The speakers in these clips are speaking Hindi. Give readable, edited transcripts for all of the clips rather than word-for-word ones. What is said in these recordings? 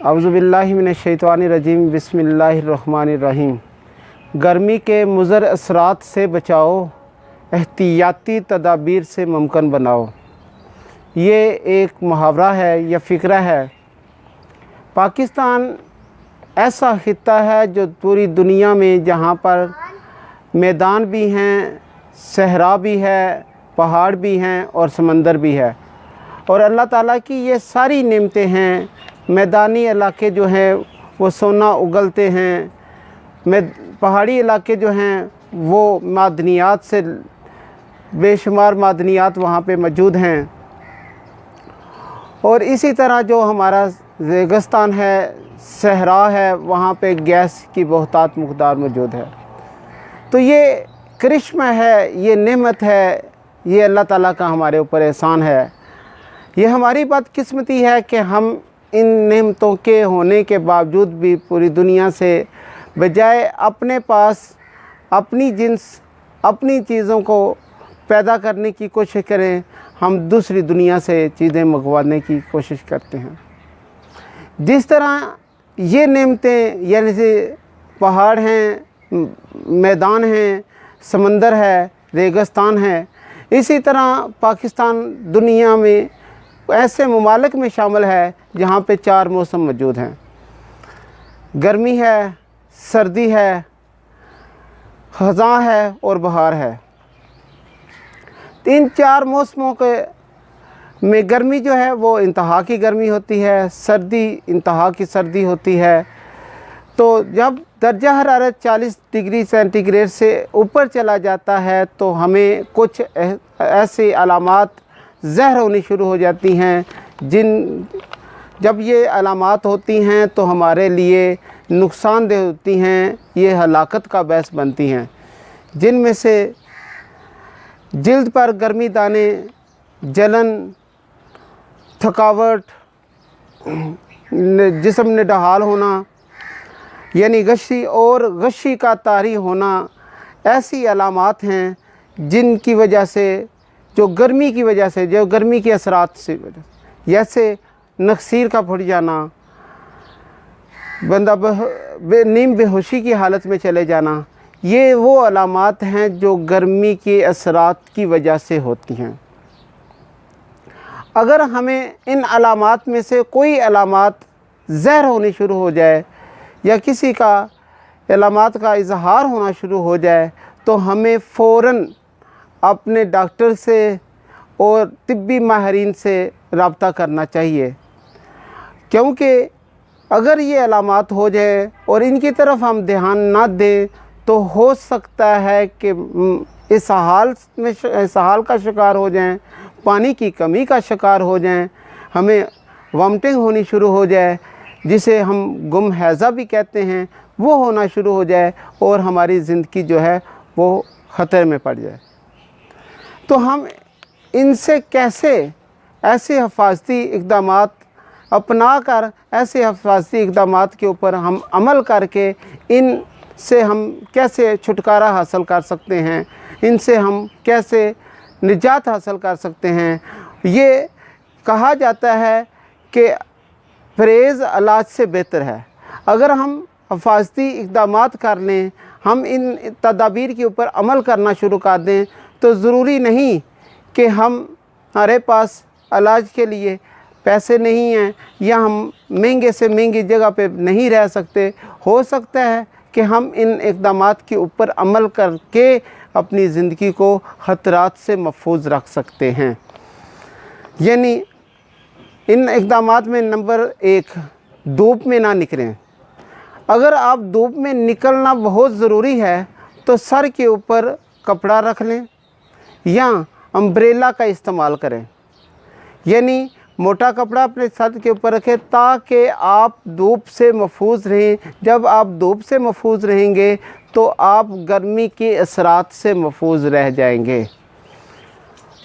औज़ुबिल्लाहि मिनश्शैतानिर्रजीम बिस्मिल्लाहिर्रहमानिर्रहीम। गर्मी के मुज़र असरात से बचाओ, एहतियाती तदाबीर से मुमकिन बनाओ। ये एक मुहावरा है या फ़िक्रा है। पाकिस्तान ऐसा खित्ता है जो पूरी दुनिया में जहाँ पर मैदान भी हैं, सहरा भी है, पहाड़ भी हैं और समंदर भी है, और अल्लाह ताला की ये सारी नेमतें हैं। मैदानी इलाके जो हैं वो सोना उगलते हैं, पहाड़ी इलाके जो हैं वो मादनियात से बेशुमार मादनियात वहाँ पे मौजूद हैं, और इसी तरह जो हमारा रेगिस्तान है, सहरा है, वहाँ पे गैस की बहुतात मकदार मौजूद है। तो ये करिश्मा है, ये नेमत है, ये अल्लाह ताला का हमारे ऊपर एहसान है। ये हमारी बदकिस्मती है कि हम इन नेमतों के होने के बावजूद भी पूरी दुनिया से बजाय अपने पास अपनी जिन्स अपनी चीज़ों को पैदा करने की कोशिश करें, हम दूसरी दुनिया से चीज़ें मंगवाने की कोशिश करते हैं। जिस तरह ये नेमतें यानी से पहाड़ हैं, मैदान हैं, समंदर है, रेगिस्तान है, इसी तरह पाकिस्तान दुनिया में ऐसे ममालिक में शामिल है जहाँ पे 4 मौसम मौजूद हैं। गर्मी है, सर्दी है, ख़ज़ां है और बहार है। इन 4 मौसमों के में गर्मी जो है वो इंतहा की गर्मी होती है, सर्दी इंतहा की सर्दी होती है। तो जब दर्जा हरारत 40 डिग्री सेंटीग्रेड से ऊपर चला जाता है तो हमें कुछ ऐसी अलामात ज़हर होनी शुरू हो जाती हैं, जब ये अलामात होती हैं तो हमारे लिए नुकसानदेह होती हैं, ये हलाकत का बायस बनती हैं। जिनमें से जिल्द पर गर्मी दाने, जलन, थकावट, जिस्म निढाल होना यानी गशी और गशी का तारी होना, ऐसी अलामात हैं जिनकी वजह से जो गर्मी की वजह से, जो गर्मी के असरात से वजह, जैसे नक्सीर का फट जाना, बंदा नीम बेहोशी की हालत में चले जाना, ये वो अलामात हैं जो गर्मी के असरात की वजह से होती हैं। अगर हमें इन अलामात में से कोई अलामात ज़हर होनी शुरू हो जाए या किसी का अलामात का इजहार होना शुरू हो जाए तो हमें फ़ौरन अपने डॉक्टर से और तिब्बी माहिरीन से रब्ता करना चाहिए, क्योंकि अगर ये अलामात हो जाए और इनकी तरफ हम ध्यान ना दें तो हो सकता है कि इस हाल का शिकार हो जाएं, पानी की कमी का शिकार हो जाएं, हमें वॉमिटिंग होनी शुरू हो जाए, जिसे हम गुम हैज़ा भी कहते हैं, वो होना शुरू हो जाए और हमारी ज़िंदगी जो है वो ख़तरे में पड़ जाए। तो हम इनसे कैसे ऐसे हिफाजती इक़दामात अपना कर, ऐसे हिफाजती इक़दामात के ऊपर हम अमल करके इन से हम कैसे छुटकारा हासिल कर सकते हैं, इनसे हम कैसे निजात हासिल कर सकते हैं। ये कहा जाता है कि परहेज़ इलाज से बेहतर है। अगर हम हिफाजती इक़दामात कर लें, हम इन तदाबीर के ऊपर अमल करना शुरू कर दें तो ज़रूरी नहीं कि हमारे पास इलाज के लिए पैसे नहीं हैं या हम महंगे से महंगी जगह पे नहीं रह सकते। हो सकता है कि हम इन इक़दामात के ऊपर अमल करके अपनी ज़िंदगी को ख़तरात से महफूज रख सकते हैं। यानी इन इक़दामात में नंबर 1, धूप में ना निकलें। अगर आप धूप में निकलना बहुत ज़रूरी है तो सर के ऊपर कपड़ा रख लें या अम्ब्रेला का इस्तेमाल करें, यानी मोटा कपड़ा अपने सर के ऊपर रखें ताकि आप धूप से महफूज रहें। जब आप धूप से महफूज रहेंगे तो आप गर्मी के असरात से महफूज रह जाएंगे।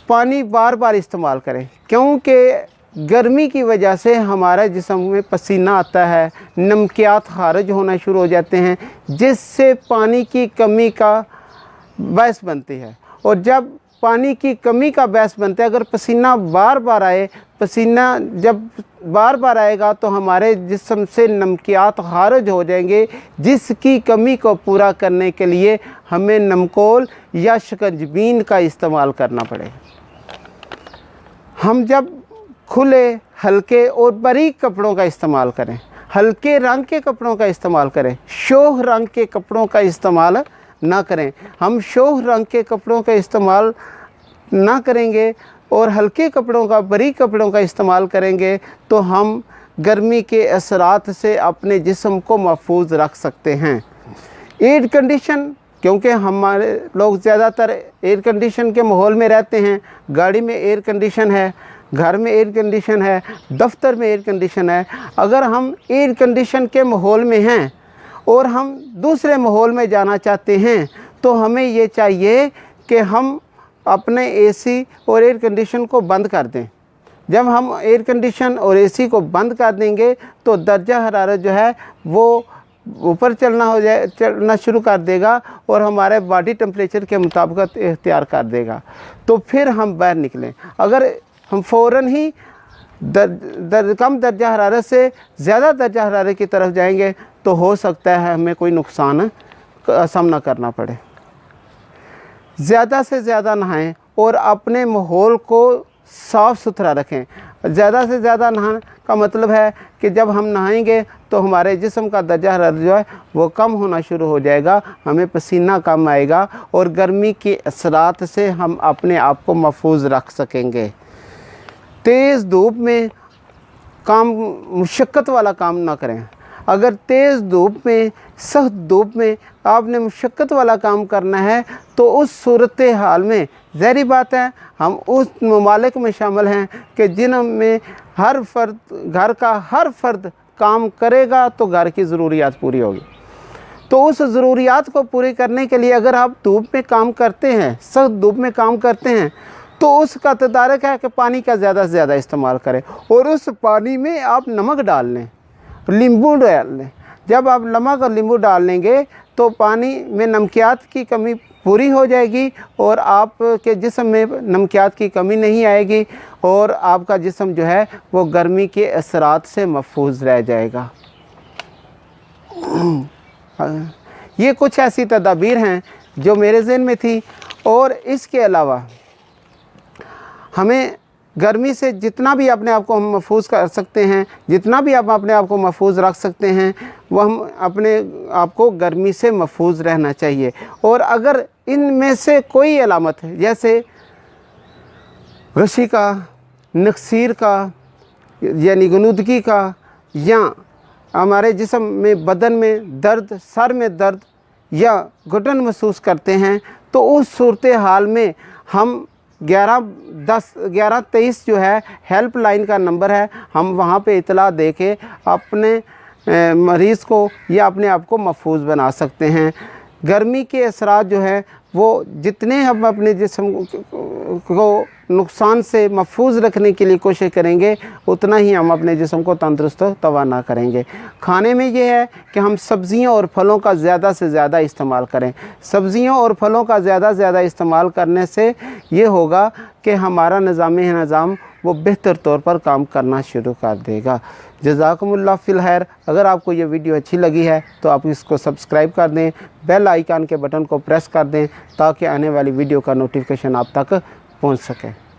पानी बार बार इस्तेमाल करें, क्योंकि गर्मी की वजह से हमारे जिस्म में पसीना आता है, नमकियात खारिज होना शुरू हो जाते हैं, जिससे पानी की कमी का बायस बनती है। और जब पानी की कमी का बायस बनता है। अगर पसीना बार बार आए, पसीना जब बार बार आएगा तो हमारे जिस्म से नमकियात खारिज हो जाएंगे, जिसकी कमी को पूरा करने के लिए हमें नमकोल या शिकंजबीन का इस्तेमाल करना पड़ेगा। हम जब खुले, हल्के और बारीक कपड़ों का इस्तेमाल करें, हल्के रंग के कपड़ों का इस्तेमाल करें, शोह रंग के कपड़ों का इस्तेमाल ना करें। हम शोह रंग के कपड़ों का इस्तेमाल ना करेंगे और हल्के कपड़ों का, बारीक कपड़ों का इस्तेमाल करेंगे तो हम गर्मी के असरात से अपने जिस्म को महफूज रख सकते हैं। एयर कंडीशन, क्योंकि हमारे लोग ज़्यादातर एयर कंडीशन के माहौल में रहते हैं। गाड़ी में एयर कंडीशन है, घर में एयर कंडीशन है, दफ्तर में एयर कंडीशन है। अगर हम एयर कंडीशन के माहौल में हैं और हम दूसरे माहौल में जाना चाहते हैं तो हमें ये चाहिए कि हम अपने एसी और एयर कंडीशन को बंद कर दें। जब हम एयर कंडीशन और एसी को बंद कर देंगे तो दर्जा हरारत जो है वो ऊपर चलना शुरू कर देगा और हमारे बॉडी टेम्परेचर के मुताबिक इख्तियार कर देगा। तो फिर हम बाहर निकलें। अगर हम फ़ौरन ही कम दर्जा हरारत से ज़्यादा दर्जा हरारत की तरफ जाएंगे तो हो सकता है हमें कोई नुकसान का सामना करना पड़े। ज़्यादा से ज़्यादा नहाएं और अपने माहौल को साफ़ सुथरा रखें। ज़्यादा से ज़्यादा नहाने का मतलब है कि जब हम नहाएंगे तो हमारे जिस्म का दर्जा हरारत जो है वो कम होना शुरू हो जाएगा, हमें पसीना कम आएगा और गर्मी के असरात से हम अपने आप को महफूज रख सकेंगे। तेज़ धूप में काम, मुशक्क़त वाला काम ना करें। अगर तेज़ धूप में, सख्त धूप में आपने मुशक्क़त वाला काम करना है तो उस सूरत हाल में ज़ाहिर बात है हम उस ममालिक में शामिल हैं कि जिनमें हर फर्द, घर का हर फर्द काम करेगा तो घर की ज़रूरियात पूरी होगी। तो उस ज़रूरियात को पूरी करने के लिए अगर आप धूप में काम करते हैं, सख्त धूप में काम करते हैं, तो उसका तदारक है कि पानी का ज़्यादा से ज़्यादा इस्तेमाल करें और उस पानी में आप नमक डाल लें, नींबू डाल लें। जब आप नमक और नींबू डाल लेंगे तो पानी में नमकियात की कमी पूरी हो जाएगी और आपके जिस्म में नमकियात की कमी नहीं आएगी और आपका जिस्म जो है वो गर्मी के असरात से महफूज रह जाएगा। ये कुछ ऐसी तदाबीर हैं जो मेरे ज़हन में थी। और इसके अलावा हमें गर्मी से जितना भी अपने आप को हम महफूज कर सकते हैं, जितना भी आप अपने आप को महफूज रख सकते हैं, वह हम अपने आप को गर्मी से महफूज रहना चाहिए। और अगर इनमें से कोई अलामत है, जैसे गशी का, नक्सीर का, यानी गनुदगी का, या हमारे जिस्म में, बदन में दर्द, सर में दर्द या घुटन महसूस करते हैं, तो उस सूरत हाल में हम 1123 जो है हेल्पलाइन का नंबर है, हम वहाँ पे इतला दे के अपने मरीज़ को या अपने आप को महफूज बना सकते हैं। गर्मी के असरात जो है वो जितने हम अपने जिस्म को नुकसान से महफूज रखने के लिए कोशिश करेंगे उतना ही हम अपने जिस्म को तंदुरुस्त तवाना करेंगे। खाने में ये है कि हम सब्ज़ियों और फलों का ज़्यादा से ज़्यादा इस्तेमाल करें। सब्ज़ियों और फलों का ज़्यादा से ज़्यादा इस्तेमाल करने से ये होगा कि हमारा निज़ाम वो बेहतर तौर पर काम करना शुरू कर देगा। जज़ाकुमुल्लाह फिल खैर। अगर आपको ये वीडियो अच्छी लगी है तो आप इसको सब्सक्राइब कर दें, बेल आइकन के बटन को प्रेस कर दें ताकि आने वाली वीडियो का नोटिफिकेशन आप तक पहुंच सके।